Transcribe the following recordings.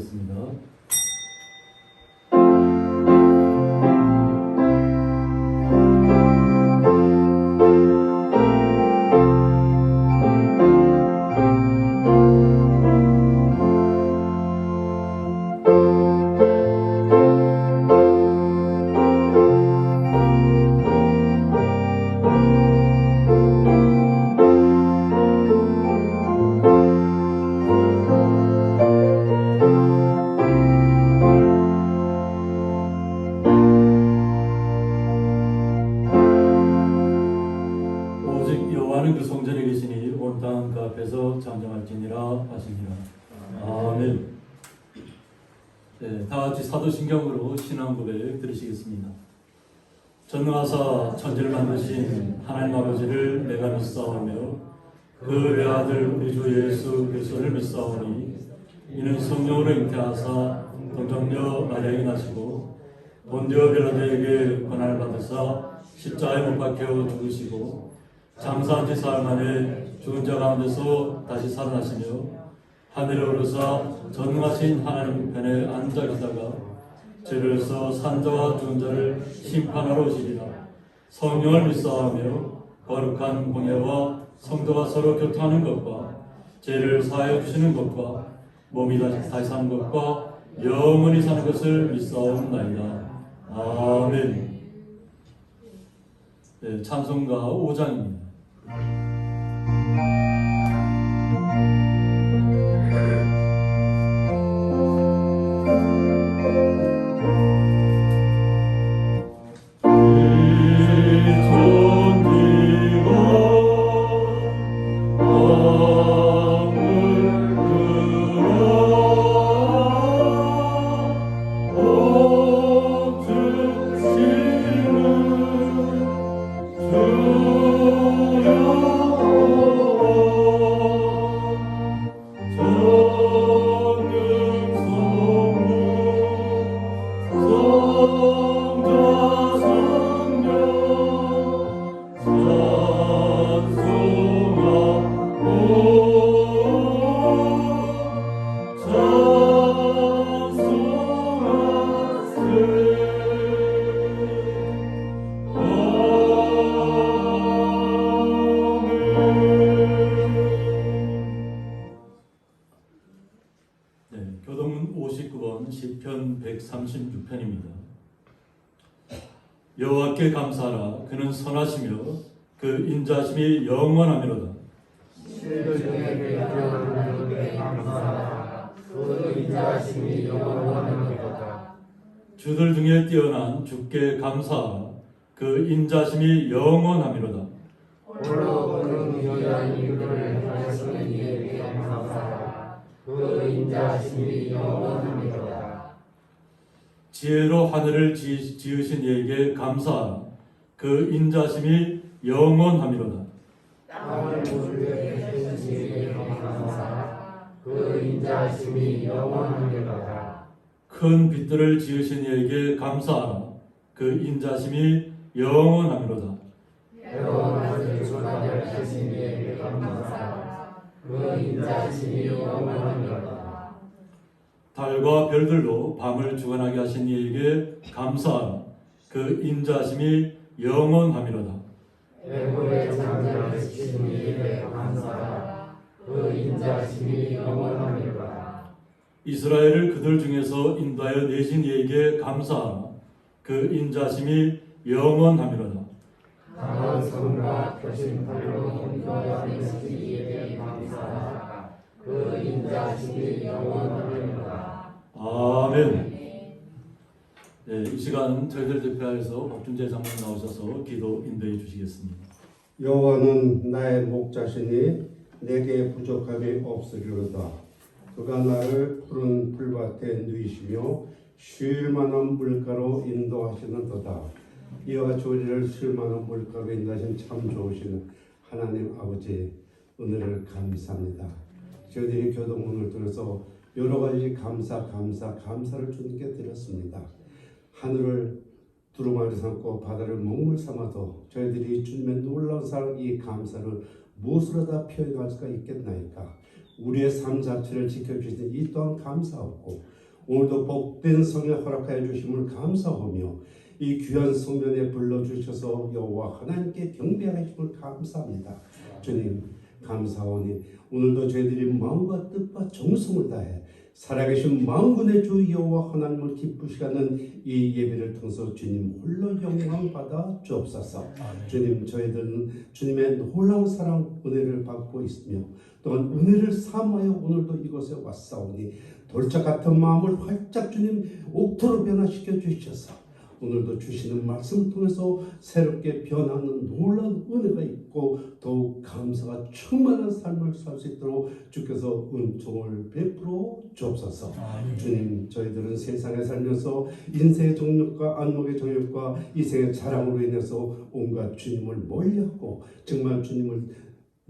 찬송하겠습니다. 여호와는 그 성전에 계시니 온 땅 그 앞에서 잠잠할지니라 하시니라. 아멘. 네, 다 같이 사도신경으로 신앙 고백 들으시겠습니다. 전능하사 천지를 만드신 하나님 아버지를 내가 믿사오며 그 외아들 우리 주 예수 그리스도를 믿사오니 이는 성령으로 잉태하사 동정녀 마리아에게 나시고 본디오 빌라도에게 고난을 받으사 십자가에 못 박혀 죽으시고 장사한 지 사흘 만에 죽은 자 가운데서 다시 살아나시며 하늘에 오르사 전능하신 하나님 편에 앉아 계시다가 죄로서 산 자와 죽은 자를 심판하러 오시리라. 성령을 믿사오며 거룩한 공예와 성도가 서로 교통하는 것과 죄를 사하여 주시는 것과 몸이 다시 사는 것과 영원히 사는 것을 믿사옵나이다. 아멘. 네, 찬송가 5장입니다. 교동문 59번 시편 136편입니다. 여호와께 감사하라. 그는 선하시며 그 인자심이 영원하미로다. 주를 중에 감사하라. 그 인자심이 영원하미로다. 주들 중에 뛰어난 주께 감사하라. 그 인자심이 영원하미로다. 홀로 그는 위대한 일을 하시는 이에게 감사하라. 그 인자심이 영원하미로다. 지혜로 하늘을 지으신 이에게 감사하라. 그 인자심이 영원하미로다. 땅을 물에 해주신 이에게 감사하라. 그 인자심이 영원하미로다. 큰 빛들을 지으신 이에게 감사하라. 그 인자심이 영원하미로다. 영원한 주가 되신 이에게 감사하라. 그 인자심이 영원하미로다. 달과 별들로 밤을 주관하게 하신 이에게 감사하라. 그 인자심이 영원하미로다. 애고에 잠자하신 이에게 감사하라. 그 인자심이 영원하미로다. 이스라엘을 그들 중에서 인도하여 내신 이에게 감사하라. 그 인자심이 영원하미로다. 강한 손과 펴신 팔로 인도하여 내신 이에게 감사하라. 그 인자심이 영원하미로다. 아멘. 네, 이 시간 저희들 대표하여서 박준재 장로님 나오셔서 기도 인도해 주시겠습니다. 여호와는 나의 목자시니 내게 부족함이 없으리로다. 그가 나를 푸른 풀밭에 누이시며 쉴 만한 물가로 인도하시는도다. 이와 우리를 쉴 만한 물가로 인도하신 참 좋으신 하나님 아버지 은혜를 감사합니다. 저희들이 교동문을 통해서 여러 가지 감사를 주님께 드렸습니다. 하늘을 두루마리 삼고 바다를 먹물 삼아도 저희들이 주님의 놀라운 사랑 이 감사를 무엇으로 다 표현할 수가 있겠나이까. 우리의 삶 자체를 지켜주시는 이 또한 감사하고 오늘도 복된 성에 허락하여 주심을 감사하며 이 귀한 성전에 불러주셔서 여호와 하나님께 경배하심을 감사합니다. 주님 감사하오니 오늘도 저희들이 마음과 뜻과 정성을 다해 살아계신 만군의 주 여호와 하나님을 기쁘시게 하는 이 예배를 통해서 주님 홀로 영광 받아 주옵소서. 주님 저희들은 주님의 놀라운 사랑 은혜를 받고 있으며 또한 은혜를 사모하여 오늘도 이곳에 왔사오니 돌짝 같은 마음을 활짝 주님 옥토로 변화시켜 주셔서 오늘도 주시는 말씀 통해서 새롭게 변하는 놀라운 은혜가 있고 더욱 감사가 충만한 삶을 살 수 있도록 주께서 은총을 베풀어 주옵소서. 주님 저희들은 세상에 살면서 인생의 정욕과 안목의 정욕과 이생의 자랑으로 인해서 온갖 주님을 멀리하고 정말 주님을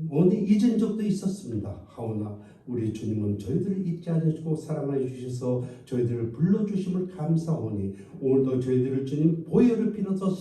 오늘 잊은 적도 있었습니다. 하오나 우리 주님은 저희들을 잊지 않으시고 사랑하여 주셔서 저희들을 불러주심을 감사하오니 오늘도 저희들을 주님 보혈을 빌어서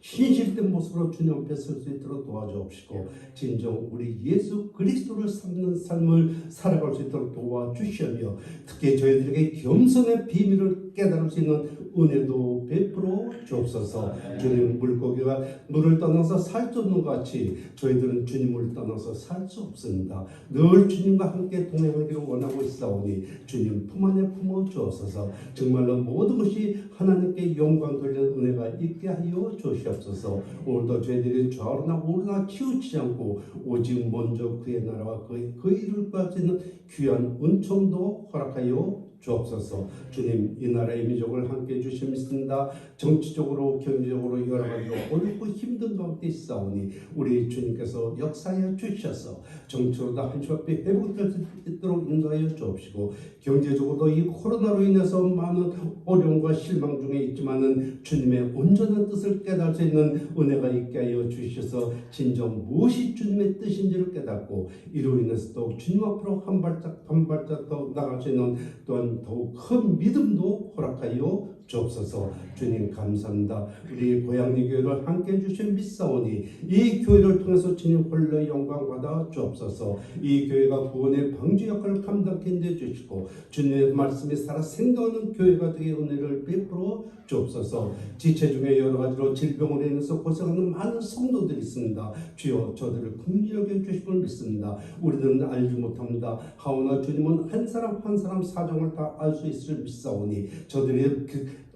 신실된 모습으로 주님 앞에 설 수 있도록 도와주옵시고 진정 우리 예수 그리스도를 삼는 삶을 살아갈 수 있도록 도와주시며 특히 저희들에게 겸손의 비밀을 깨달을 수 있는 은혜도 베풀어 주옵소서. 주님 물고기가 물을 떠나서 살 수 없는 것 같이 저희들은 주님을 떠나서 살 수 없습니다. 늘 주님과 함께 동행하기를 원하고 있사오니 주님 품 안에 품어 주옵소서. 정말로 모든 것이 하나님께 영광 돌리는 은혜가 있게 하여 주시옵소서. 오늘도 저희들이 좌우나 우르나 치우치지 않고 오직 먼저 그의 나라와 그 일을 빠지는 귀한 은총도 허락하여 주옵소서. 주님 이 나라의 민족을 함께 해주십니다. 정치적으로 경제적으로 여러 가지로 어렵고 힘든 가운데 있사오니 우리 주님께서 역사하여 주셔서 정치로도 한시와피 회복될 수 있도록 인도하여 주옵시고 경제적으로도 이 코로나로 인해서 많은 어려움과 실망 중에 있지만은 주님의 온전한 뜻을 깨달을 수 있는 은혜가 있게 하여 주셔서 진정 무엇이 주님의 뜻인지를 깨닫고 이로 인해서 또 주님 앞으로 한 발짝 더 나갈 수 있는 또한 더욱 큰 믿음도 허락하여 주옵소서. 주님 감사합니다. 우리 고양리 교회를 함께 해주신 믿사오니 이 교회를 통해서 주님 홀로 영광 받아 주옵소서. 이 교회가 구원의 방주 역할을 감당케 해주시고 주님의 말씀이 살아 생동하는 교회가 되게 은혜를 베풀어 주옵소서. 지체 중에 여러 가지로 질병으로 인해서 고생하는 많은 성도들이 있습니다. 주여 저들을 긍휼히 여겨 주심을 믿습니다. 우리는 알지 못합니다. 하오나 주님은 한 사람 한 사람 사정을 다 알 수 있을 믿사오니 저들의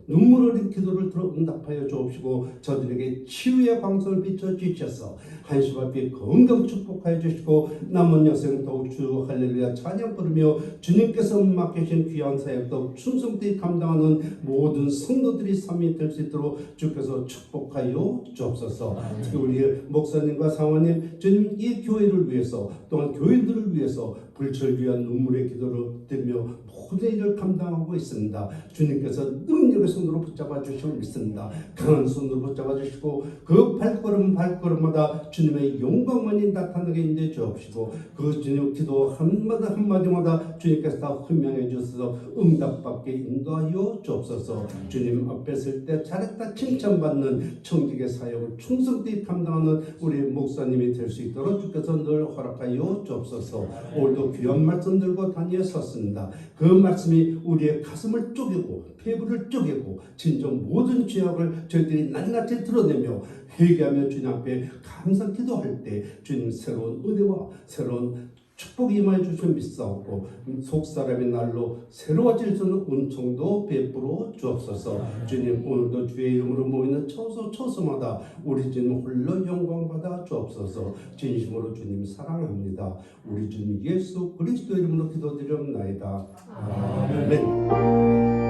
눈물 어린 기도를 들어 응답하여 주옵시고 저들에게 치유의 광선을 비춰 주셔서 한시와비 건강 축복하여 주시고 남은 여생 더욱 주 할렐루야 찬양 부르며 주님께서 맡기신 귀한 사역 더욱 충성되이 감당하는 모든 성도들이 삶이 될 수 있도록 주께서 축복하여 주옵소서. 특히 우리 목사님과 사모님 주님 이 교회를 위해서 또한 교인들을 위해서 불철주야 눈물의 기도를 드리며 모든 일을 감당하고 있습니다. 주님께서 능력의 손으로 붙잡아 주심을 믿습니다. 강한 손으로 붙잡아 주시고 그 발걸음마다 주님의 영광만이 나타나게 인도해 주옵시고 그 주님 기도 한마디마다 주님께서 다 훈명해 주셔서 응답받게 인도하여 주옵소서. 주님 앞에 설 때 잘했다 칭찬받는 청직의 사역을 충성되이 감당하는 우리 목사님이 될 수 있도록 주께서 늘 허락하여 주옵소서. 오늘도 귀한 말씀 들고 단위에 섰습니다. 그 말씀이 우리의 가슴을 쪼개고 폐부를 쪼개고 진정 모든 죄악을 저희들이 낱낱이 드러내며 회개하며 주님 앞에 감사 기도할 때 주님 새로운 은혜와 새로운 축복이 임하여 주시면 믿사옵고 속사람의 날로 새로워질 수 있는 은총도 베풀어 주옵소서. 주님 오늘도 주의 이름으로 모이는 처소마다 우리 주님 홀로 영광받아 주옵소서. 진심으로 주님 사랑합니다. 우리 주님 예수 그리스도 이름으로 기도드리옵나이다. 아멘.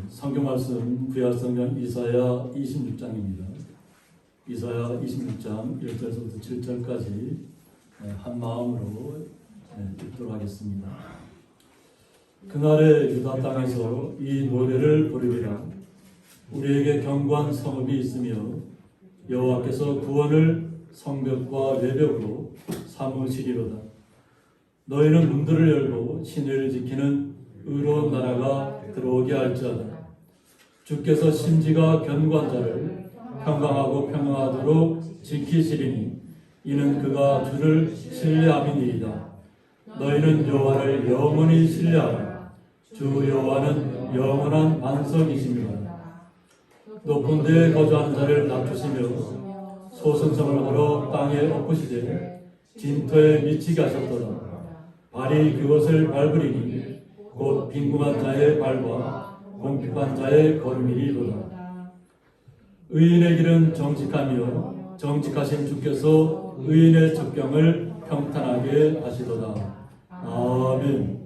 성경 말씀 구약성경 이사야 26장입니다. 이사야 26장 1절에서부터 7절까지 한 마음으로 읽도록 하겠습니다. 그날의 유다 땅에서 이 노래를 부르리라. 우리에게 견고한 성읍이 있으며 여호와께서 구원을 성벽과 외벽으로 삼으시리로다. 너희는 문들을 열고 신을 지키는 의로운 나라가 들어오게 할지어다. 주께서 심지가 견고한 자를 평강하고 평안하도록 지키시리니 이는 그가 주를 신뢰함이니이다. 너희는 여호와를 영원히 신뢰하라. 주 여호와는 영원한 반석이십니다. 높은 데에 거주하는 자를 낮추시며 소승성을 하러 땅에 엎으시되 진토에 미치게 하셨도다. 발이 그것을 밟으리니 곧 빈궁한 자의 발과 공핍한 자의 걸음이리로다. 의인의 길은 정직하며 정직하신 주께서 의인의 적경을 평탄하게 하시도다. 아멘.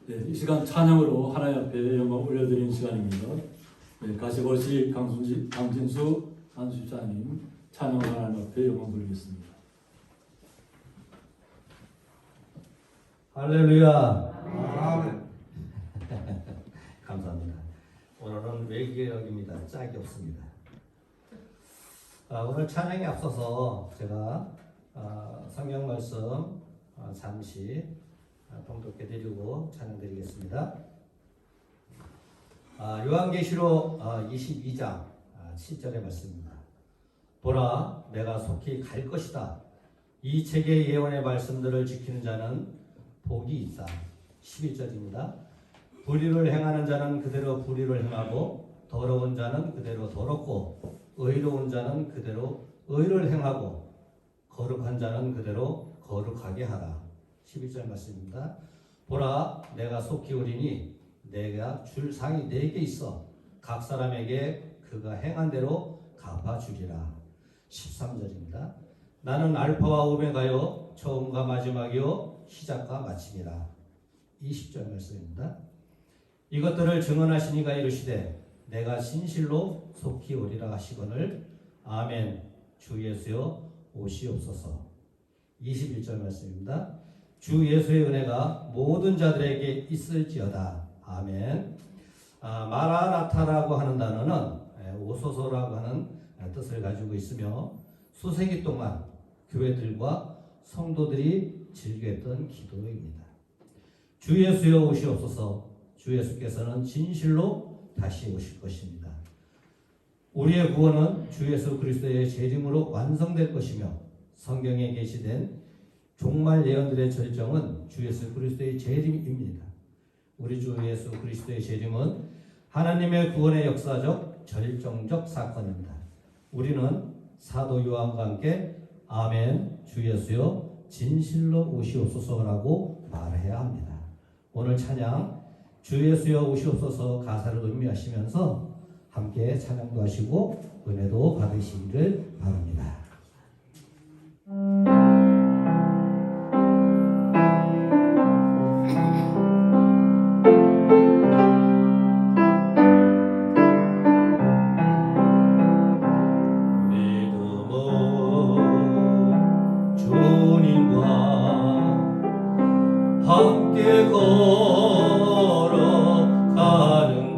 네, 이 시간 찬양으로 하나님 앞에 영광 올려드리는 시간입니다. 네, 가시골시 강진수 안수자님 찬양을 하나님 앞에 영광 돌리겠습니다. 할렐루야. 아멘. 감사합니다. 오늘은 외계역입니다. 짝이 없습니다. 오늘 찬양에 앞서서 제가 성경 말씀 잠시 봉독해 드리고 찬양 드리겠습니다. 요한계시록 22장 7절의 말씀입니다. 보라, 내가 속히 갈 것이다. 이 책의 예언의 말씀들을 지키는 자는 복이 있다. 11절입니다. 불의를 행하는 자는 그대로 불의를 행하고 더러운 자는 그대로 더럽고 의로운 자는 그대로 의를 행하고 거룩한 자는 그대로 거룩하게 하라. 11절 말씀입니다. 보라, 내가 속히 오리니 내가 줄 상이 4개 있어 각 사람에게 그가 행한 대로 갚아주리라. 13절입니다. 나는 알파와 오메가요 처음과 마지막이요 시작과 마침이라. 20절 말씀입니다. 이것들을 증언하시니가 이르시되 내가 진실로 속히 오리라 하시거늘 아멘. 주 예수여 오시옵소서. 21절 말씀입니다. 주 예수의 은혜가 모든 자들에게 있을지어다. 아멘. 마라나타라고 하는 단어는 오소서라고 하는 뜻을 가지고 있으며 수세기 동안 교회들과 성도들이 즐겼던 기도입니다. 주 예수여 오시옵소서. 주 예수께서는 진실로 다시 오실 것입니다. 우리의 구원은 주 예수 그리스도의 재림으로 완성될 것이며 성경에 게시된 종말 예언들의 절정은 주 예수 그리스도의 재림입니다. 우리 주 예수 그리스도의 재림은 하나님의 구원의 역사적 절정적 사건입니다. 우리는 사도 요한과 함께 아멘 주 예수여 진실로 오시옵소서라고 말해야 합니다. 오늘 찬양 주 예수여 오시옵소서 가사를 음미하시면서 함께 찬양도 하시고 은혜도 받으시기를 바랍니다. 믿음은 주님과 함께 걸어가는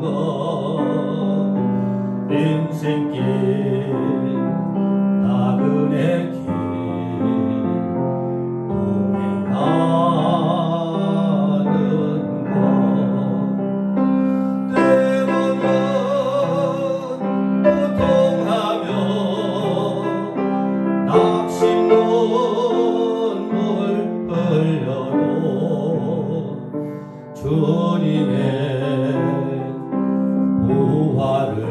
것 인생길 나그네 길 동행하는 것 때로는 고통하며 낙심 눈물 흘려도 주님의 부활을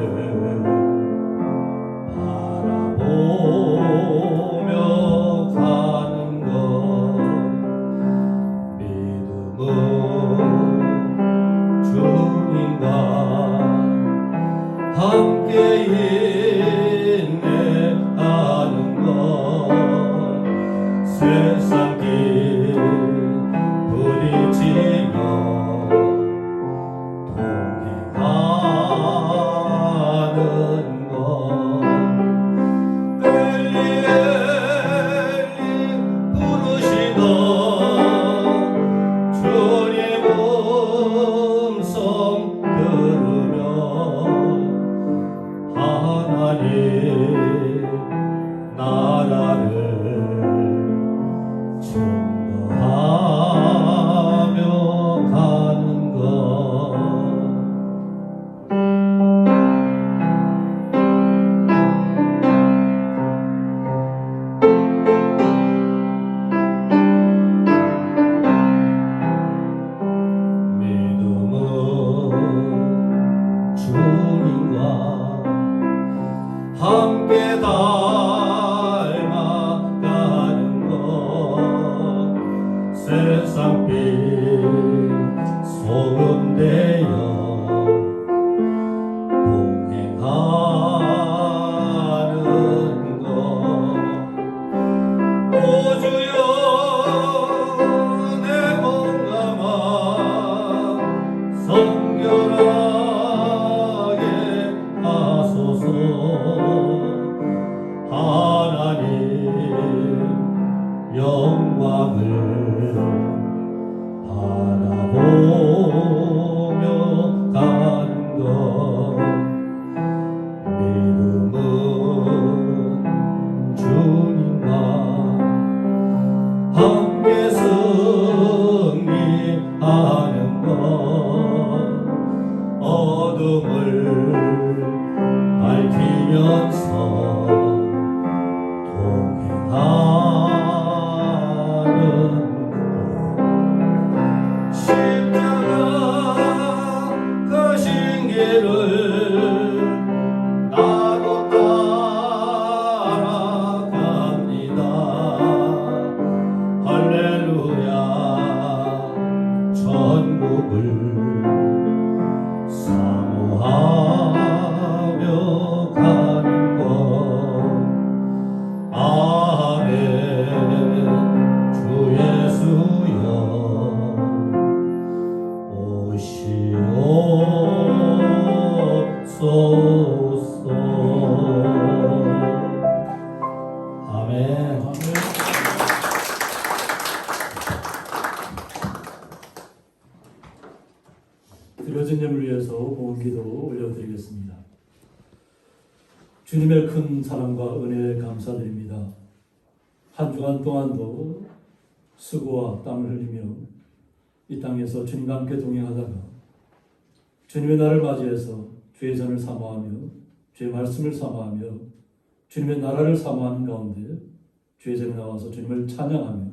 바라보며 가는 것 믿음은 주님과 함께 인내하는 것 세상 길 부딪히며 동행하는 것 엘리 엘리 부르시던 주님 성결하게 하소서. 하나님 영광을 바라보며 가는 것, 믿음은 주님과 함께 승리하는 것, 어둠을 밝히면서 동행하는 것, 십자가 그 신기를 나도 따라갑니다. 할렐루야. 천국을 사모하며 가는 것. 아멘. 주 예수여 오시옵소서. 아멘. 드려진 예물 위해서 봉기도 올려드리겠습니다. 주님의 큰 사랑과 은혜에 감사드립니다. 한 주간 동안도 수고와 땀을 흘리며 이 땅에서 주님과 함께 동행하다가 주님의 날을 맞이해서 주의 전을 사모하며 주의 말씀을 사모하며 주님의 나라를 사모하는 가운데 주의 전에 나와서 주님을 찬양하며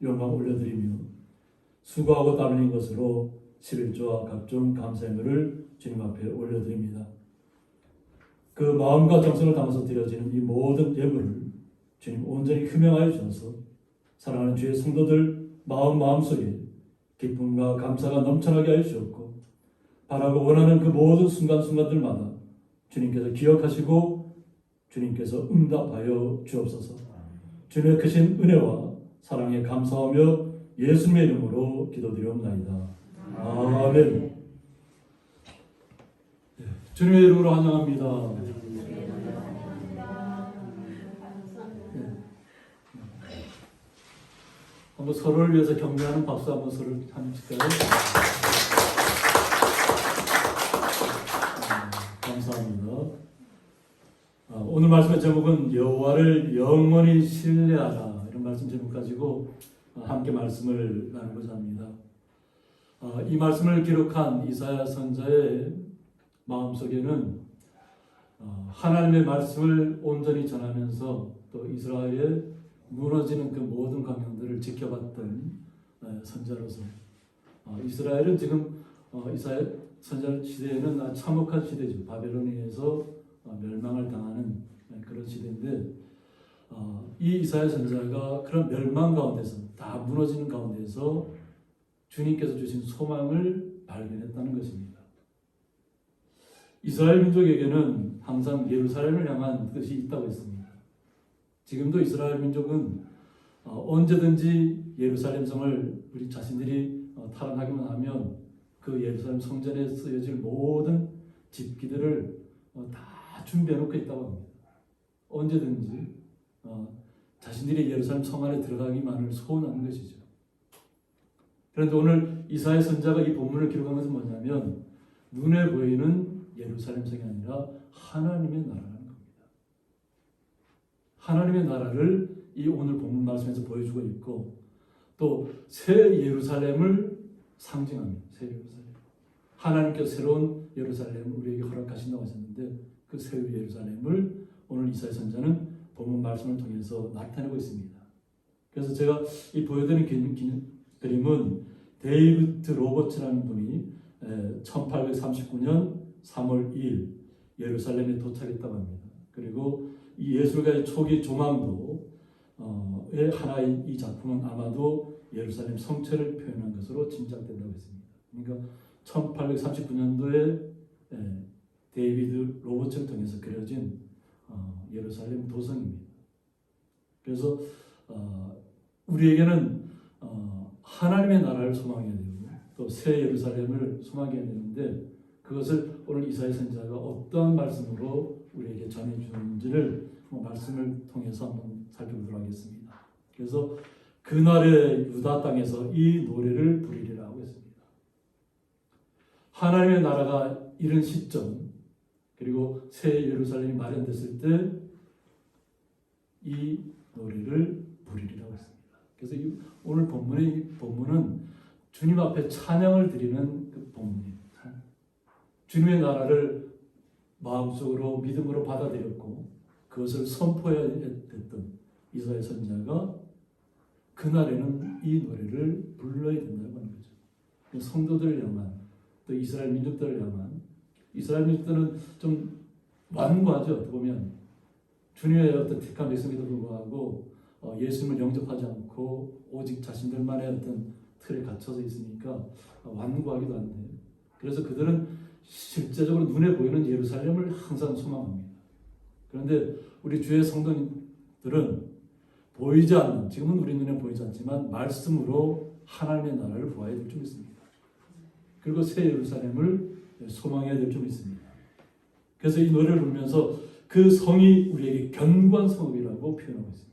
영광 올려드리며 수고하고 땀 흘린 것으로 11조와 각종 감사의물을 주님 앞에 올려드립니다. 그 마음과 정성을 담아서 드려지는 이 모든 예물을 주님 온전히 흠명하여 주셔서 사랑하는 주의 성도들 마음속에 기쁨과 감사가 넘쳐나게 하여 주셨고, 바라고 원하는 그 모든 순간순간들마다 주님께서 기억하시고 주님께서 응답하여 주옵소서. 주님의 크신 은혜와 사랑에 감사하며 예수님의 이름으로 기도드리옵나이다. 아멘. 주님의 이름으로 환영합니다. 한번 서로를 위해서 격려하는 박수 한번 서로를 한번 칠까요? 감사합니다. 오늘 말씀의 제목은 여호와를 영원히 신뢰하라, 이런 말씀 제목 가지고 함께 말씀을 나누고자 합니다. 이 말씀을 기록한 이사야 선자의 마음속에는 하나님의 말씀을 온전히 전하면서 또 이스라엘의 무너지는 그 모든 광경들을 지켜봤던 선자로서, 이스라엘은 지금 이사야 선자 시대에는 참혹한 시대죠. 바벨론에 의해서 멸망을 당하는 그런 시대인데, 이 이사야 선자가 그런 멸망 가운데서, 다 무너지는 가운데서 주님께서 주신 소망을 발견했다는 것입니다. 이스라엘 민족에게는 항상 예루살렘을 향한 뜻이 있다고 했습니다. 지금도 이스라엘 민족은 언제든지 예루살렘 성을 우리 자신들이 탈환하기만 하면 그 예루살렘 성전에 쓰여질 모든 집기들을 다 준비해 놓고 있다고 합니다. 언제든지 자신들이 예루살렘 성 안에 들어가기만을 소원하는 것이죠. 그런데 오늘 이사야 선자가 이 본문을 기록한 것은 뭐냐면, 눈에 보이는 예루살렘 성이 아니라 하나님의 나라라는 겁니다. 하나님의 나라를 이 오늘 본문 말씀에서 보여주고 있고, 또 새 예루살렘을 상징합니다. 새 예루살렘. 하나님께서 새로운 예루살렘을 우리에게 허락하신다고 하셨는데, 그 새 예루살렘을 오늘 이사야 선자는 본문 말씀을 통해서 나타내고 있습니다. 그래서 제가 이 보여드리는 그림은 데이비드 로버츠라는 분이 1839년 3월 2일 예루살렘에 도착했다고 합니다. 그리고 이 예술가의 초기 조망도의 하나의 이 작품은 아마도 예루살렘 성체를 표현한 것으로 짐작된다고 했습니다. 그러니까 1839년도에 데이비드 로버츠를 통해서 그려진 예루살렘 도성입니다. 그래서 우리에게는 하나님의 나라를 소망해야 되고, 또 새 예루살렘을 소망하게 되는데 그것을 오늘 이사야 선지자가 어떤 말씀으로 우리에게 전해주는지를 말씀을 통해서 한번 살펴보도록 하겠습니다. 그래서 그날의 유다 땅에서 이 노래를 부르리라 하고 있습니다. 하나님의 나라가 이른 시점 그리고 새 예루살렘이 마련됐을 때 이 노래를 부르리라고 했습니다. 그래서 오늘 본문은 주님 앞에 찬양을 드리는 그 본문입니다. 주님의 나라를 마음속으로 믿음으로 받아들였고 그것을 선포해야 됐던 이사야 선지자가 그날에는 이 노래를 불러야 된다고 하는 거죠. 성도들을 향한 또 이스라엘 민족들을 향한 이스라엘 민족들은 좀 완고하죠. 어떻게 보면 주님의 어떤 택한 백성에도 불구하고 예수님을 영접하지 않고 오직 자신들만의 어떤 틀에 갇혀서 있으니까 완고하기도 한데 그래서 그들은 실제적으로 눈에 보이는 예루살렘을 항상 소망합니다. 그런데 우리 주의 성도님들은 보이지 않는 지금은 우리 눈에 보이지 않지만 말씀으로 하나님의 나라를 보아야 될 줄 있습니다. 그리고 새 예루살렘을 소망해야 될 줄 있습니다. 그래서 이 노래를 부르면서 그 성이 우리에게 견고한 성읍이라고 표현하고 있습니다.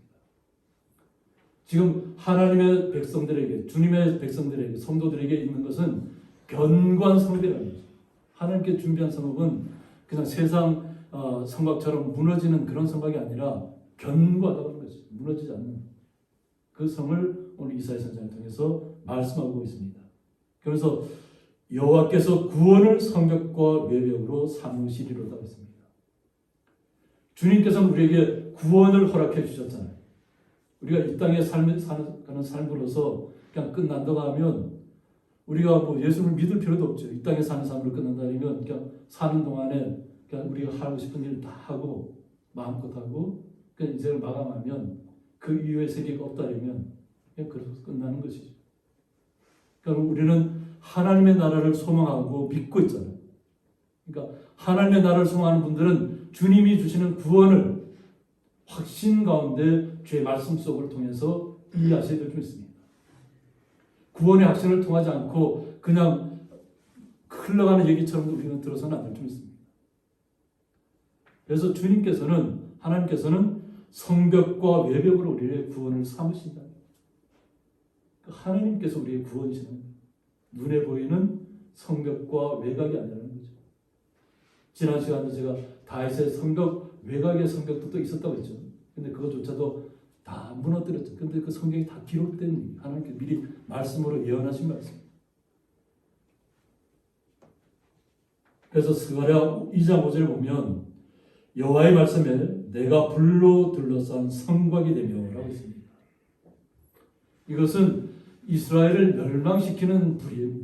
지금 하나님의 백성들에게 주님의 백성들에게 성도들에게 있는 것은 견고한 성읍이라는 거죠. 하나님께 준비한 성읍은 그냥 세상 성곽처럼 무너지는 그런 성곽이 아니라 견고하다고 하는 거죠. 무너지지 않는 그 성을 오늘 이사야 선지자를 통해서 말씀하고 있습니다. 그래서 여호와께서 구원을 성벽과 외벽으로 삼으시리로다 했습니다. 주님께서는 우리에게 구원을 허락해 주셨잖아요. 우리가 이 땅에 사는 삶으로서 그냥 끝난다고 하면 우리가 뭐 예수를 믿을 필요도 없죠. 이 땅에 사는 삶으로 끝난다면 그냥 사는 동안에 그냥 우리가 하고 싶은 일을 다 하고 마음껏 하고 그냥 인생을 마감하면 그 이후의 세계가 없다면 그냥 그래서 끝나는 것이죠. 그러니까 우리는 하나님의 나라를 소망하고 믿고 있잖아요. 그러니까 하나님의 나라를 소망하는 분들은 주님이 주시는 구원을 확신 가운데 주의 말씀 속을 통해서 이해하셔야 될 줄 있습니다. 구원의 확신을 통하지 않고 그냥 흘러가는 얘기처럼 우리는 들어서는 안 될 줄 있습니다. 그래서 하나님께서는 성벽과 외벽으로 우리의 구원을 삼으신다. 하나님께서 우리의 구원이시는 눈에 보이는 성벽과 외곽이 아니라는 거죠. 지난 시간에 제가 다윗의 성벽 외곽의 성벽도 또 있었다고 했죠. 근데 그것조차도 다 무너뜨렸죠. 근데 그 성경이 다 기록된 하나님께서 미리 말씀으로 예언하신 말씀. 그래서 스가랴 2장 5절에 보면 여호와의 말씀에 내가 불로 둘러싼 성곽이 되며라고 있습니다. 이것은 이스라엘을 멸망시키는 불이에요.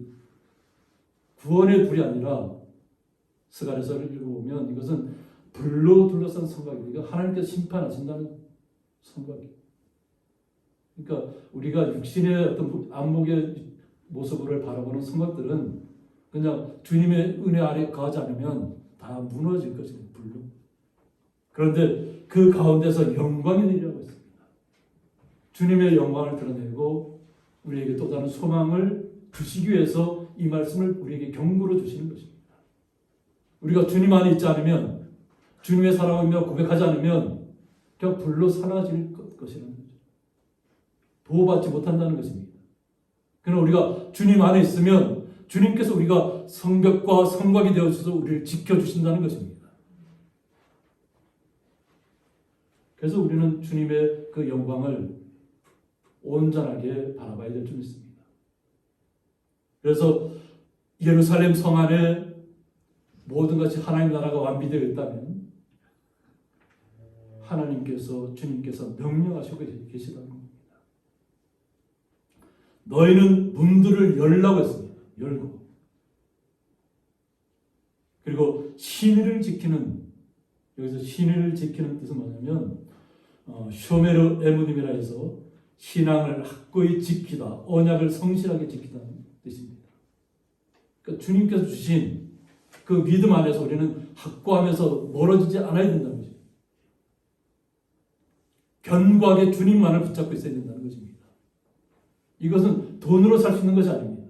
구원의 불이 아니라 스가랴서를 읽어보면 이것은 불로 둘러싼 성곽이니까 하나님께서 심판하신다는 성곽이에요. 그러니까 우리가 육신의 어떤 안목의 모습을 바라보는 성곽들은 그냥 주님의 은혜 아래 가지 않으면 다 무너질 것입니다. 불로. 그런데 그 가운데서 영광이 내리라고 했습니다. 주님의 영광을 드러내고 우리에게 또 다른 소망을 주시기 위해서 이 말씀을 우리에게 경고로 주시는 것입니다. 우리가 주님 안에 있지 않으면 주님의 사랑이며 고백하지 않으면 그냥 불로 사라질 것이라는 거죠. 보호받지 못한다는 것입니다. 그러나 우리가 주님 안에 있으면 주님께서 우리가 성벽과 성곽이 되어주셔서 우리를 지켜주신다는 것입니다. 그래서 우리는 주님의 그 영광을 온전하게 바라봐야 될 줄 믿습니다. 그래서 예루살렘 성 안에 모든 것이 하나님 나라가 완비되어 있다면 하나님께서 주님께서 명령하시고 계시다는 겁니다. 너희는 문들을 열라고 했습니다. 열고 그리고 신의를 지키는 여기서 신의를 지키는 뜻은 뭐냐면 쇼메르 에무님이라 해서 신앙을 확고히 지키다, 언약을 성실하게 지키다는 뜻입니다. 그러니까 주님께서 주신 그 믿음 안에서 우리는 확고하면서 멀어지지 않아야 된다는 거죠. 견고하게 주님만을 붙잡고 있어야 된다는 것입니다. 이것은 돈으로 살 수 있는 것이 아닙니다.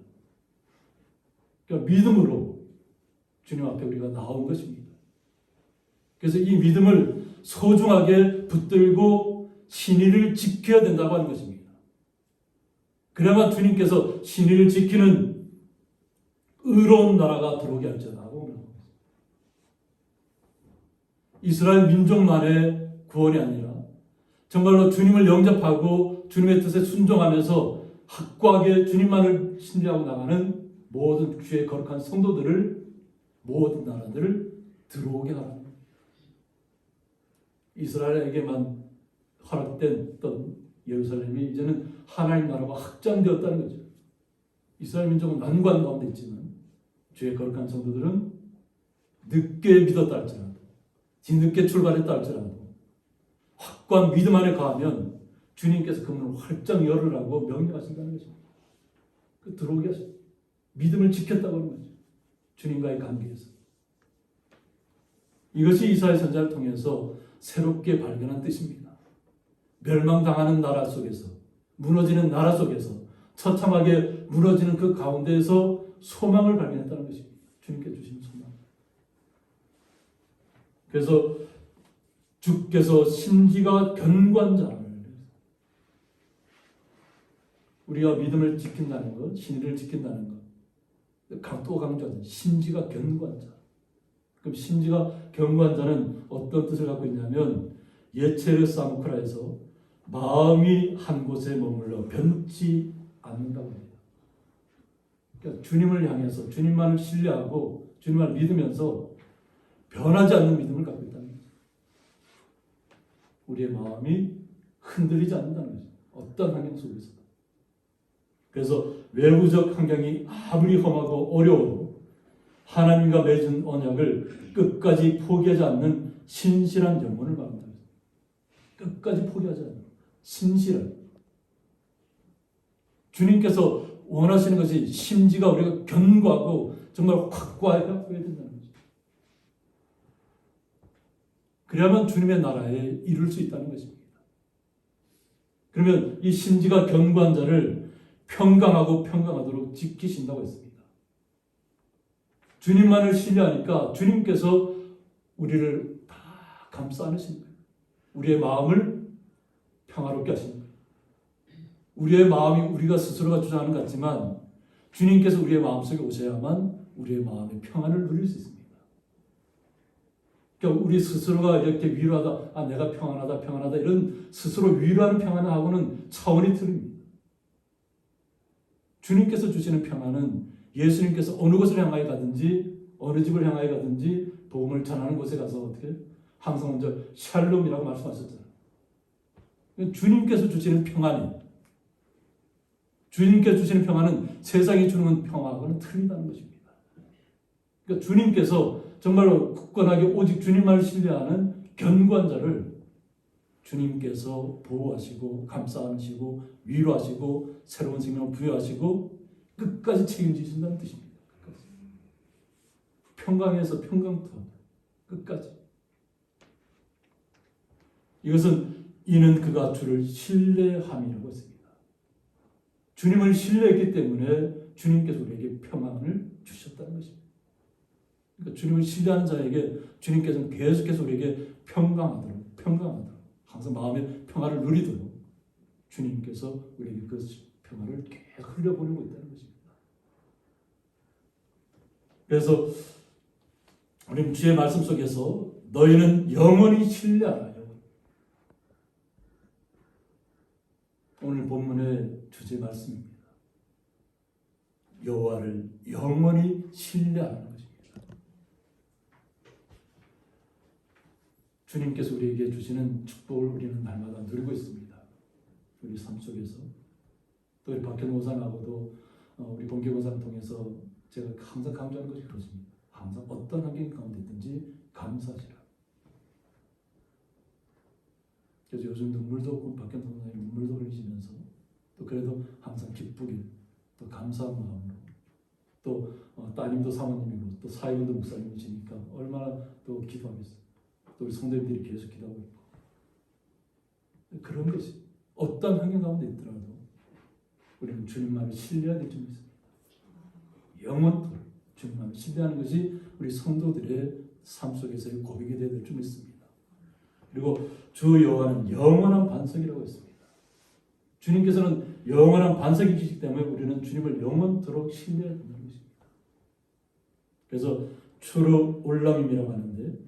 그러니까 믿음으로 주님 앞에 우리가 나온 것입니다. 그래서 이 믿음을 소중하게 붙들고 신의를 지켜야 된다고 하는 것입니다. 그래야만 주님께서 신의를 지키는 의로운 나라가 들어오게 할지라고. 이스라엘 민족만의 구원이 아니라 정말로 주님을 영접하고 주님의 뜻에 순종하면서 확고하게 주님만을 신뢰하고 나가는 모든 주의 거룩한 성도들을, 모든 나라들을 들어오게 하라. 이스라엘에게만 허락됐던 예루살렘이 이제는 하나님 나라가 확장되었다는 거죠. 이스라엘 민족은 난관 가운데 있지만 주의 거룩한 성도들은 늦게 믿었다 할지라도, 뒤늦게 출발했다 할지라도 확고한 믿음 안에 가면 주님께서 그 문을 활짝 열으라고 명령하신다는 것입니다. 들어오게 하셨다. 믿음을 지켰다고 하는 거죠. 주님과의 관계에서. 이것이 이사야 선지자를 통해서 새롭게 발견한 뜻입니다. 멸망당하는 나라 속에서, 무너지는 나라 속에서, 처참하게 무너지는 그 가운데에서 소망을 발견했다는 것입니다. 주님께 주신 소망. 그래서 주께서 심지가 견고한 자를, 우리가 믿음을 지킨다는 것, 신의를 지킨다는 것, 또 강조하는 심지가 견고한 자. 그럼 심지가 견고한 자는 어떤 뜻을 갖고 있냐면 예체르 사무크라에서 마음이 한 곳에 머물러 변치 않는다고 합니다. 그러니까 주님을 향해서 주님만을 신뢰하고 주님만을 믿으면서 변하지 않는 믿음을 갖고 있다는 거죠. 우리의 마음이 흔들리지 않는다는 거죠. 어떤 환경 속에서도. 그래서 외부적 환경이 아무리 험하고 어려워도 하나님과 맺은 언약을 끝까지 포기하지 않는 신실한 영혼을 말합니다. 끝까지 포기하지 않는 신실한. 주님께서 원하시는 것이 심지가 우리가 견고하고 정말 확고하게 갖고 있어야 된다는 거죠. 그래야만 주님의 나라에 이룰 수 있다는 것입니다. 그러면 이 심지가 견고한 자를 평강하고 평강하도록 지키신다고 했습니다. 주님만을 신뢰하니까 주님께서 우리를 다 감싸 안으신 거예요. 우리의 마음을 평화롭게 하시는 거예요. 우리의 마음이 우리가 스스로가 주장하는 것 같지만 주님께서 우리의 마음속에 오셔야만 우리의 마음의 평안을 누릴 수 있습니다. 그러니까 우리 스스로가 이렇게 위로하다, 내가 평안하다 이런 스스로 위로하는 평안하고는 차원이 틀립니다. 주님께서 주시는 평안은 예수님께서 어느 곳을 향하여 가든지 어느 집을 향하여 가든지 복음을 전하는 곳에 가서 어떻게 항상 먼저 샬롬이라고 말씀하셨잖아요. 주님께서 주시는 평안이, 주님께서 주시는 평안은 세상이 주는 평화하고는 틀리다는 것입니다. 그러니까 주님께서 정말로 굳건하게 오직 주님만을 신뢰하는 견고한 자를 주님께서 보호하시고 감싸 안으시고 위로하시고 새로운 생명을 부여하시고 끝까지 책임지신다는 뜻입니다. 끝까지. 평강에서 평강터 끝까지. 이것은 이는 그가 주를 신뢰함이라고 했습니다. 주님을 신뢰했기 때문에 주님께서 우리에게 평안을 주셨다는 것입니다. 그러니까 주님을 신뢰하는 자에게 주님께서는 계속해서 우리에게 평강하도록 항상 마음의 평화를 누리도록 주님께서 우리에게 그 평화를 계속 흘려보내고 있다는 것입니다. 그래서 우리는 주의 말씀 속에서 너희는 영원히 신뢰하라. 오늘 본문의 주제 말씀입니다. 여호와를 영원히 신뢰하는 것입니다. 주님께서 우리에게 주시는 축복을 우리는 날마다 누리고 있습니다. 우리 삶 속에서. 또 우리 박현호 원장하고도 우리 본교 원장 통해서 제가 항상 강조하는 것이 그렇습니다. 항상 어떤 환경 가운데 있든지 감사하시라. 그래서 요즘 눈물도 없고 박현호 원장이 눈물도 흘리시면서 또 그래도 항상 기쁘게 또 감사한 마음으로 또 따님도 사모님이고 또 사위분도 목사님이시니까 얼마나 또 기도하겠어요. 또 우리 성도님들이 계속 기도하고 있고 그런 것이 어떤 환경 가운데 있더라도 우리는 주님만을 신뢰해야 될 점이 있습니다. 영원토록 주님을 신뢰하는 것이 우리 성도들의 삶 속에서의 고백이 되어야 될 줄 믿습니다. 그리고 주 여호와는 영원한 반석이라고 했습니다. 주님께서는 영원한 반석이시기 때문에 우리는 주님을 영원토록 신뢰해야 된다는 것입니다. 그래서 추루 올람임이라고 하는데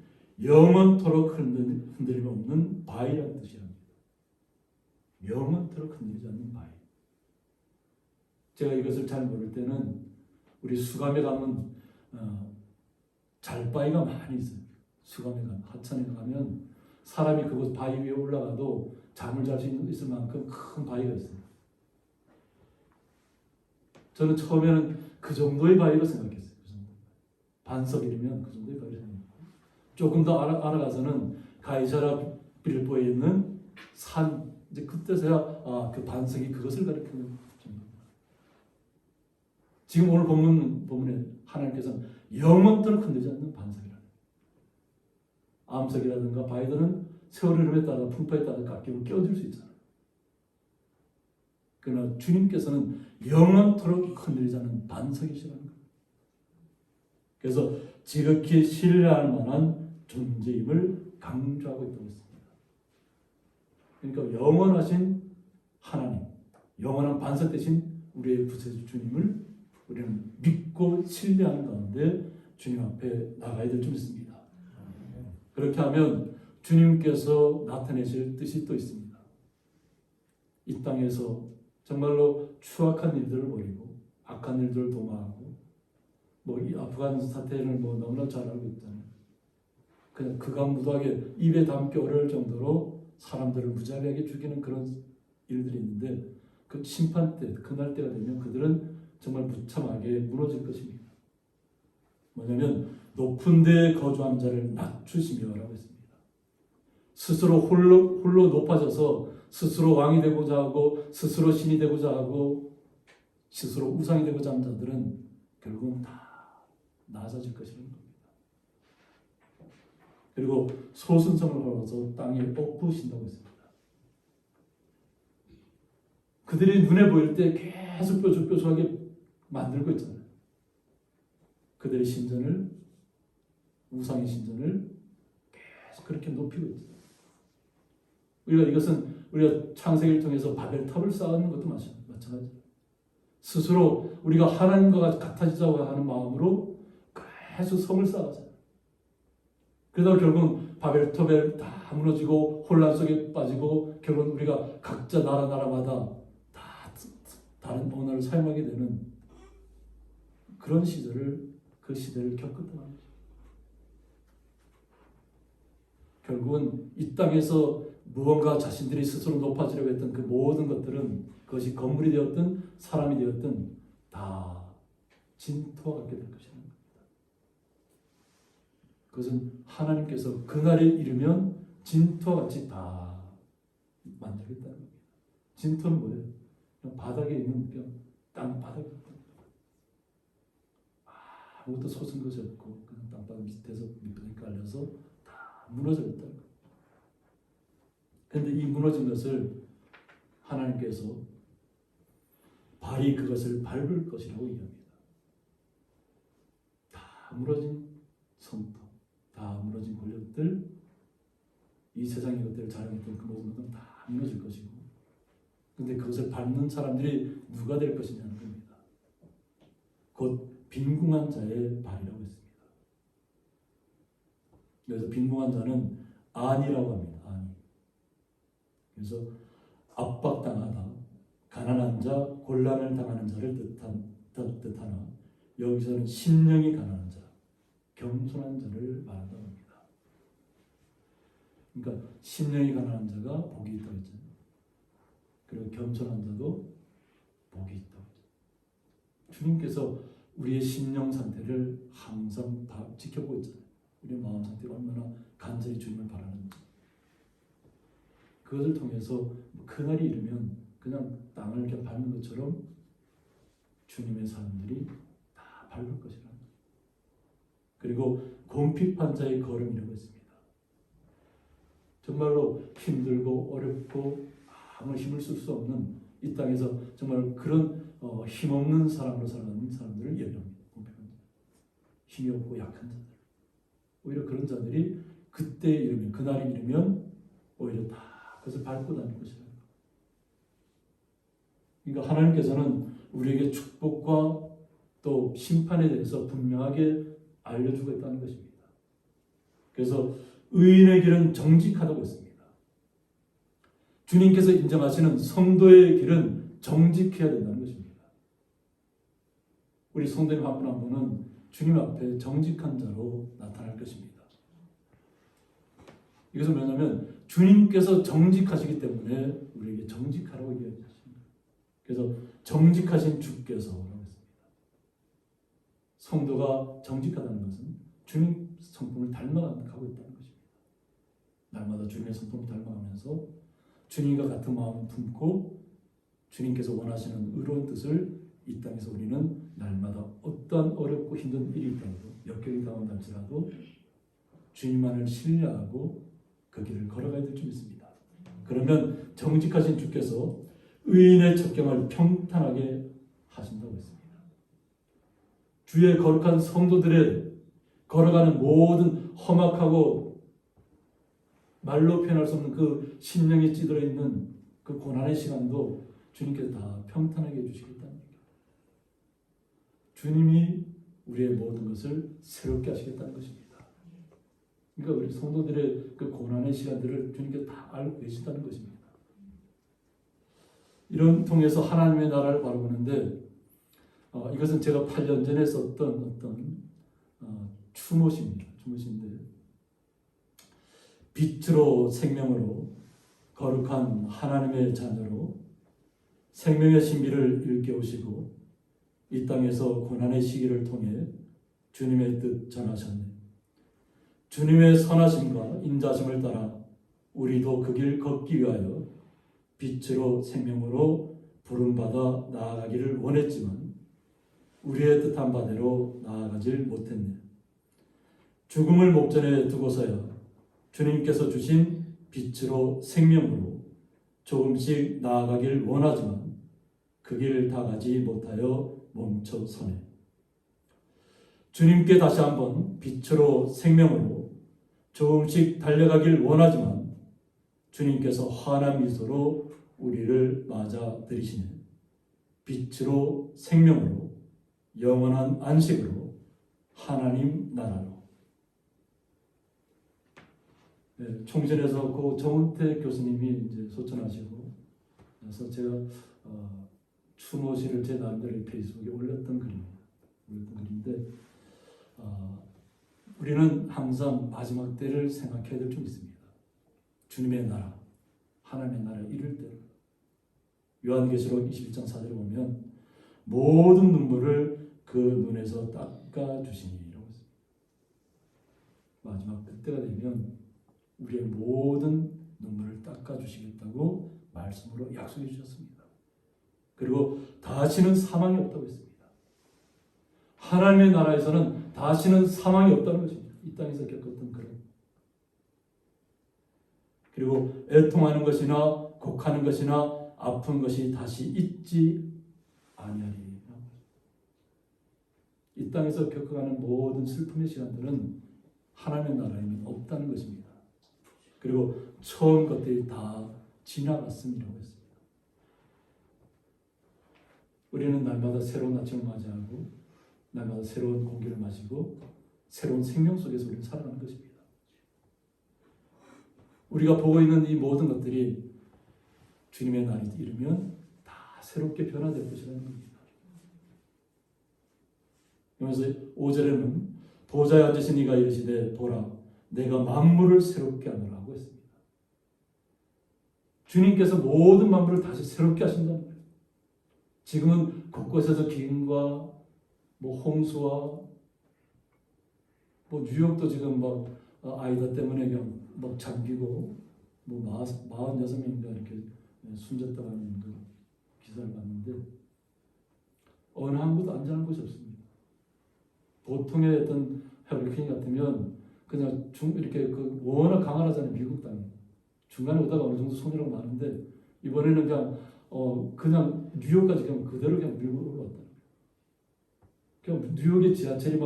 영원토록 흔들림 없는 바위라는 뜻이 합니다. 영원토록 흔들리지 않는 바위. 제가 이것을 잘 모를 때는 우리 수감에 가면 잘바위가 많이 있어요. 수감에 가면, 하천에 가면 사람이 그곳 바위 위에 올라가도 잠을 잘 수 있을 만큼 큰 바위가 있어요. 저는 처음에는 그 정도의 바위로 생각했어요. 그 정도. 반석이면 그 정도의 바위로 생각했고 조금 더 알아가서는 가이사라 빌보에 있는 산, 이제 그때서야 그 반석이 그것을 가리키는 정도입니다. 지금 오늘 본문에 하나님께서는 영원토록 흔들리지 않는 반석이라는 암석이라든가 바위들은 세월 흐름에 따라 풍파에 따라 깎이고 깨어질 수 있잖아요. 그러나 주님께서는 영원토록 흔들리지 않는 반석이시라는 거예요. 그래서 지극히 신뢰할 만한 존재임을 강조하고 있다고 했습니다. 그러니까 영원하신 하나님, 영원한 반석 되신 우리의 구세주 주님을 우리는 믿고 신뢰하는 가운데 주님 앞에 나가야 될 줄 믿습니다. 그렇게 하면 주님께서 나타내실 뜻이 또 있습니다. 이 땅에서 정말로 추악한 일들을 벌이고 악한 일들을 도모하고 이 아프간 사태를 너무나 잘 알고 있잖아요. 그냥 극악무도하게 입에 담기 어려울 정도로 사람들을 무자비하게 죽이는 그런 일들이 있는데 그 심판 때, 그날 때가 되면 그들은 정말 무참하게 무너질 것입니다. 뭐냐면 높은 데에 거주한 자를 낮추시며라고 했습니다. 스스로 홀로 높아져서 스스로 왕이 되고자 하고 스스로 신이 되고자 하고 스스로 우상이 되고자 하는 자들은 결국은 다 낮아질 것이라는 겁니다. 그리고 소순성을 걸어서 땅에 엎으신다고 했습니다. 그들이 눈에 보일 때 계속 뾰족뾰족하게 만들고 있잖아요. 그들의 신전을, 우상의 신전을 계속 그렇게 높이고 있어요. 우리가 창세기를 통해서 바벨탑을 쌓는 것도 마찬가지예요. 스스로 우리가 하나님과 같아지자고 하는 마음으로 계속 성을 쌓았어요. 그러다 결국은 바벨탑에 다 무너지고 혼란 속에 빠지고 결국은 우리가 각자 나라마다 다 다른 언어를 사용하게 되는 그런 그 시대를 겪었던 거죠. 결국은 이 땅에서 무언가 자신들이 스스로 높아지려고 했던 그 모든 것들은 그것이 건물이 되었든 사람이 되었든 다 진토와 같게 될 것이라는 겁니다. 그것은 하나님께서 그날에 이르면 진토와 같이 다 만들겠다는 겁니다. 진토는 뭐예요? 그냥 바닥에 있는 그냥 땅 바닥에 아무것도 솟은 것이 없고 그냥 땅바닥 밑에서 밑바닥에 깔려서 다 무너졌다는 겁니다. 그런데 이 무너진 것을 하나님께서 발이 그것을 밟을 것이라고 얘기합니다. 다 무너진 성터, 다 무너진 권력들, 이 세상의 것들을 자랑했던 그 모든 것들은 다 무너질 것이고, 그런데 그것을 밟는 사람들이 누가 될 것이냐는 겁니다. 곧 빈궁한 자의 발이라고 했습니다. 그래서 빈궁한 자는 안이라고 합니다. 안이. 그래서 압박당하다, 가난한 자, 곤란을 당하는 자를 뜻하나 여기서는 심령이 가난한 자, 겸손한 자를 말한다고 합니다. 그러니까 심령이 가난한 자가 복이 있다고 했잖아요. 그리고 겸손한 자도 복이 있다고 했잖아요. 주님께서 우리의 심령 상태를 항상 다 지켜보고 있잖아요. 우리의 마음 상태가 얼마나 간절히 주님을 바라는지. 그것을 통해서 그날이 이르면 그냥 땅을 그냥 밟는 것처럼 주님의 사람들이 다 밟을 것이라는 거예요. 그리고 곰핍한 자의 걸음이라고 했습니다. 정말로 힘들고 어렵고 아무 힘을 쓸 수 없는 이 땅에서 정말 그런 힘없는 사람으로 살아가는 사람들을 얘기합니다. 곰핍한 자. 힘이 없고 약한 자들, 오히려 그런 자들이 그때 이르면, 그날이 이르면 오히려 다 그것을 밟고 다닐 것이라. 그러니까 하나님께서는 우리에게 축복과 또 심판에 대해서 분명하게 알려주고 있다는 것입니다. 그래서 의인의 길은 정직하다고 했습니다. 주님께서 인정하시는 성도의 길은 정직해야 된다는 것입니다. 우리 성도님 한 분 한 분은 주님 앞에 정직한 자로 나타날 것입니다. 이것은 뭐냐면 주님께서 정직하시기 때문에 우리에게 정직하라고 얘기하십니다. 그래서 정직하신 주께서라고 했습니다. 성도가 정직하다는 것은 주님 성품을 닮아가고 있다는 것입니다. 날마다 주님의 성품을 닮아가면서 주님과 같은 마음을 품고 주님께서 원하시는 의로운 뜻을 이 땅에서 우리는 날마다 어떠한 어렵고 힘든 일이 있더라도 역경이 당한다 할지라도 주님만을 신뢰하고 그 길을 걸어가야 될 줄 믿습니다. 그러면 정직하신 주께서 의인의 첩경을 평탄하게 하신다고 했습니다. 주의 거룩한 성도들의 걸어가는 모든 험악하고 말로 표현할 수 없는 그 심령이 찌들어 있는 그 고난의 시간도 주님께서 다 평탄하게 해주시겠다는 얘기입니다. 주님이 우리의 모든 것을 새롭게 하시겠다는 것입니다. 그러니까 우리 성도들의 그 고난의 시간들을 주님께서 다 알고 계시다는 것입니다. 이런 통해서 하나님의 나라를 바라보는데 이것은 제가 8년 전에 썼던 어떤 추모시입니다. 추모시인데 빛으로 생명으로 거룩한 하나님의 자녀로 생명의 신비를 일깨우시고 이 땅에서 고난의 시기를 통해 주님의 뜻 전하셨네. 주님의 선하심과 인자심을 따라 우리도 그 길 걷기 위하여 빛으로 생명으로 부름받아 나아가기를 원했지만 우리의 뜻한 바대로 나아가질 못했네. 죽음을 목전에 두고서야 주님께서 주신 빛으로 생명으로 조금씩 나아가길 원하지만 그 길 다 가지 못하여 멈춰서네. 주님께 다시 한번 빛으로 생명으로 조금씩 달려가길 원하지만 주님께서 환한 미소로 우리를 맞아들이시네. 빛으로 생명으로 영원한 안식으로 하나님 나라로. 네, 총신에서 그 정은택 교수님이 이제 소천하시고 그래서 제가 추모시를 제 나름대로 페이스북에 올렸던 글인데 우리는 항상 마지막 때를 생각해야 될 줄 믿습니다. 주님의 나라, 하나님의 나라에 이를 때 요한계시록 21장 4절에 보면 모든 눈물을 그 눈에서 닦아주시니라고 했습니다. 마지막 그때가 되면 우리의 모든 눈물을 닦아주시겠다고 말씀으로 약속해 주셨습니다. 그리고 다시는 사망이 없다고 했습니다. 하나님의 나라에서는 다시는 사망이 없다는 것입니다. 이 땅에서 겪었던 그런. 그리고 애통하는 것이나 곡하는 것이나 아픈 것이 다시 있지 아니하리. 이 땅에서 겪어가는 모든 슬픔의 시간들은 하나님의 나라에는 없다는 것입니다. 그리고 처음 것들이 다 지나갔음이라고 했습니다. 우리는 날마다 새로운 아침을 맞이하고 날마다 새로운 공기를 마시고 새로운 생명 속에서 우리는 살아가는 것입니다. 우리가 보고 있는 이 모든 것들이 주님의 날이 이르면 다 새롭게 변화될 것이라는 겁니다. 그래서 5절에는 보좌에 앉으신 이가 이르시되 보라 내가 만물을 새롭게 하노라 하고 했습니다. 주님께서 모든 만물을 다시 새롭게 하신다는 거예요. 지금은 곳곳에서 기근과 홍수와 뉴욕도 지금 아이다 때문에 그냥 잠기고 46명인가 이렇게 숨졌다는 그 기사를 봤는데 어느 한 곳도 안전한 곳이 없습니다. 보통의 어떤 허리케인 같으면 그냥 이렇게 워낙 강하잖아요. 미국 땅이 중간에 오다가 어느 정도 손해가 많은데 이번에는 그냥 뉴욕까지 그냥 그대로 그냥 밀고 올라왔다. 그냥 뉴욕의 지하철이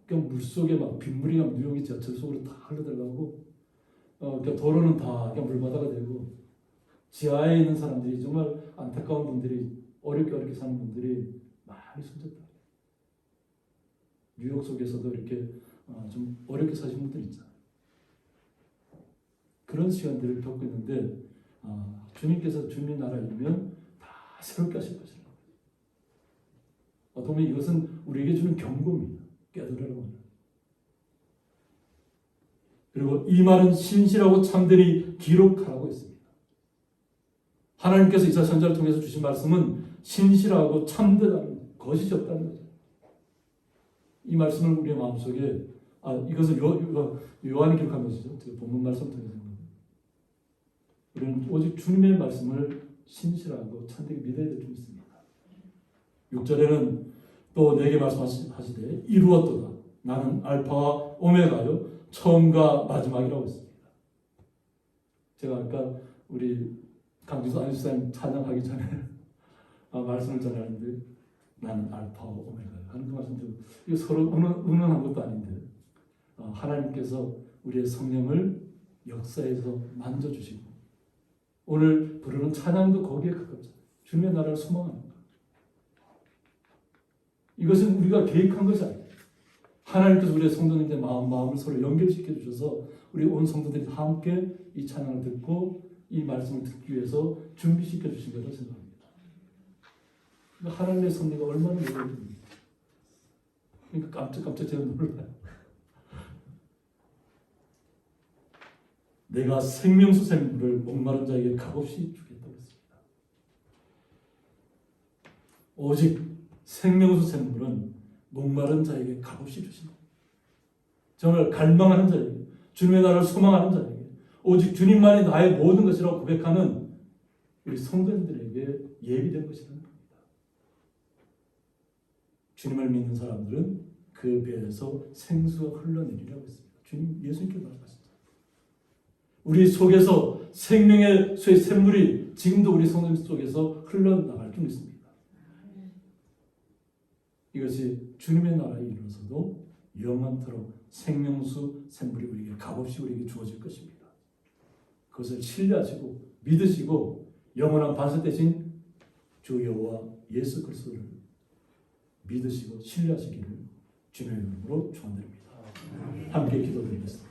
그냥 물 속에 막 빗물이 뉴욕이 지하철 속으로 다 흘러들어가고 그러니까 도로는 다 그냥 물바다가 되고 지하에 있는 사람들이 정말 안타까운 분들이 어렵게 사는 분들이 많이 숨졌다. 뉴욕 속에서도 이렇게 좀 어렵게 사신 분들 있잖아요. 그런 시간들을 겪고 있는데 주님께서 주님 나라이면 다 새롭게 하실 것이라고. 어떻게 보면 이것은 우리에게 주는 경고입니다. 깨달으라고 하는. 그리고 이 말은 신실하고 참되니 기록하라고 했습니다. 하나님께서 이사야 선지자를 통해서 주신 말씀은 신실하고 참되다는 거짓이 없다는 거죠. 이 말씀을 우리의 마음속에 이것을 요한이 기록한 것이죠. 본문 말씀을 통해서 우리는 오직 주님의 말씀을 신실하고 참되게 믿어야 될 줄 믿습니다. 6절에는 또 내게 말씀하시되 이루었도다. 나는 알파와 오메가요 처음과 마지막이라고 했습니다. 제가 아까 우리 강주수 안수사님 찬양하기 전에 말씀을 전하는데 나는 알파와 오메가요 하는 그 말씀 이거 서로 의논한 것도 아닌데 하나님께서 우리의 성령을 역사에서 만져주시고 오늘 부르는 찬양도 거기에 가깝잖아요. 주님의 나라를 소망하는 것. 이것은 우리가 계획한 것이 아니에요. 하나님께서 우리의 성도님들의 마음을 서로 연결시켜 주셔서 우리 온 성도들이 함께 이 찬양을 듣고 이 말씀을 듣기 위해서 준비시켜 주신 거라고 생각합니다. 그러니까 하나님의 섭리가 얼마나 놀랍습니까? 그러니까 깜짝 제가 놀라요. 내가 생명수 샘물을 목마른 자에게 값없이 주겠다고 했습니다. 오직 생명수 샘물은 목마른 자에게 값없이 주신다. 정말 갈망하는 자에게, 주님의 나라를 소망하는 자에게, 오직 주님만이 나의 모든 것이라고 고백하는 우리 성도님들에게 예비된 것이라는 겁니다. 주님을 믿는 사람들은 그 배에서 생수가 흘러내리라고 했습니다. 주님 예수님께 말씀하셨죠. 우리 속에서 생명의 수의 샘물이 지금도 우리 성도님 속에서 흘러나갈 줄 믿습니다. 이것이 주님의 나라에 이르러서도 영원토록 생명수 샘물이 우리에게 값없이 우리에게 주어질 것입니다. 그것을 신뢰하시고 믿으시고 영원한 반석 대신 주 여호와 예수 그리스도를 믿으시고 신뢰하시기를 주님의 이름으로 축원드립니다. 함께 기도드리겠습니다.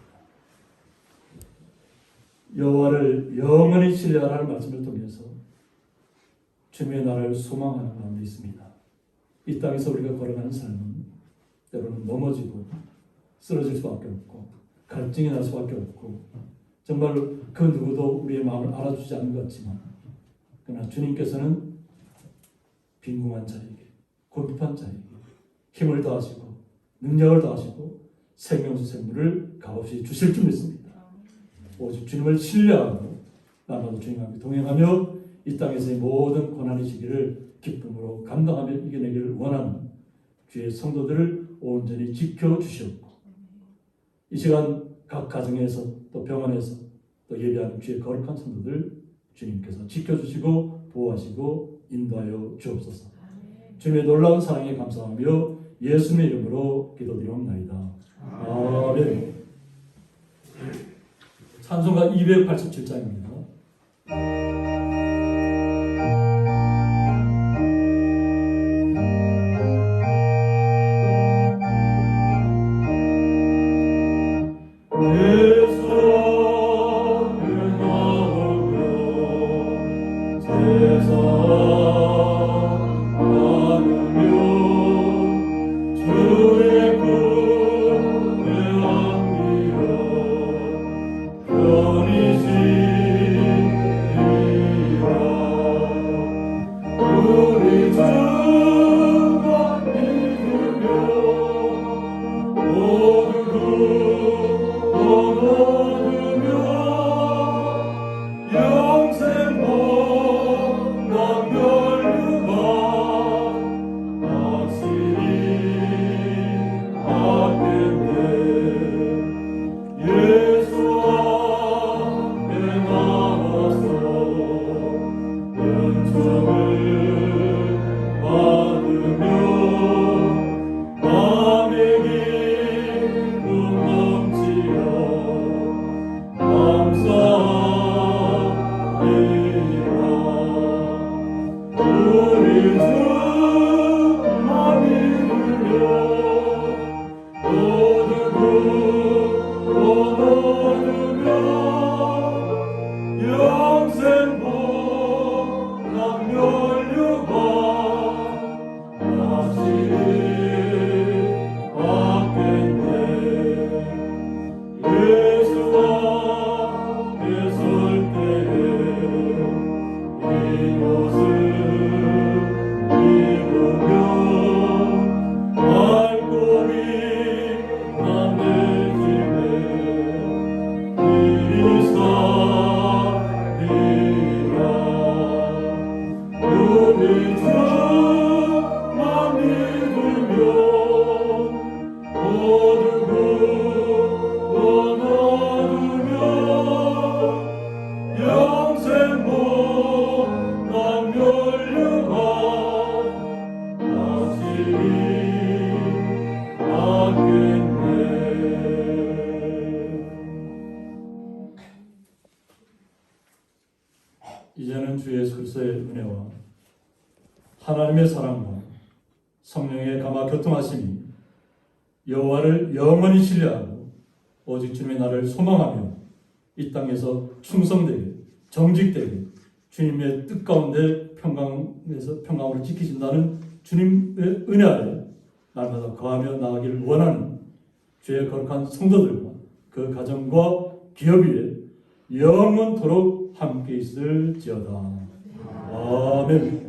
여호와를 영원히 신뢰하라는 말씀을 통해서 주님의 나라를 소망하는 가운데 있습니다. 이 땅에서 우리가 걸어가는 삶은 때로는 넘어지고 쓰러질 수밖에 없고 갈증이 날 수밖에 없고 정말 그 누구도 우리의 마음을 알아주지 않는 것 같지만 그러나 주님께서는 빈궁한 자에게 고집한 자에게 힘을 더하시고 능력을 더하시고 생명수 샘물을 값없이 주실 줄 믿습니다. 오직 주님을 신뢰하고 나마도 주님과 함께 동행하며 이 땅에서의 모든 고난의 시기를 기쁨으로 감당하며 이겨내기를 원하는 주의 성도들을 온전히 지켜주시옵고 이 시간 각 가정에서 또 병원에서 또 예배하는 주의 거룩한 성도들 주님께서 지켜주시고 보호하시고 인도하여 주옵소서. 주님의 놀라운 사랑에 감사하며 예수님의 이름으로 기도드리옵나이다. 아멘. 찬송가 287장입니다. 우리 주가 믿으며 모두 얻으며 영생복 남멸류가 다시 받겠네. 예수와 계설 때에 이것을 입으며 알고리 남의 집에 이리살리라. 우리 주만 믿으며 얻으고 얻으며 영생복 남멸류가 다시 받겠네. 이제는 주 예수 그리스도의 은혜와 하나님의 사랑과 성령의 감화 교통하심이 여호와를 영원히 신뢰하고 오직 주님의 나라를 소망하며 이 땅에서 충성되게 정직되게 주님의 뜻 가운데 평강으로 지키신다는 주님의 은혜 아래 날마다 거하며 나아가기를 원하는 주의 거룩한 성도들과 그 가정과 기업 위에 영원토록 함께 있을지어다. 아멘.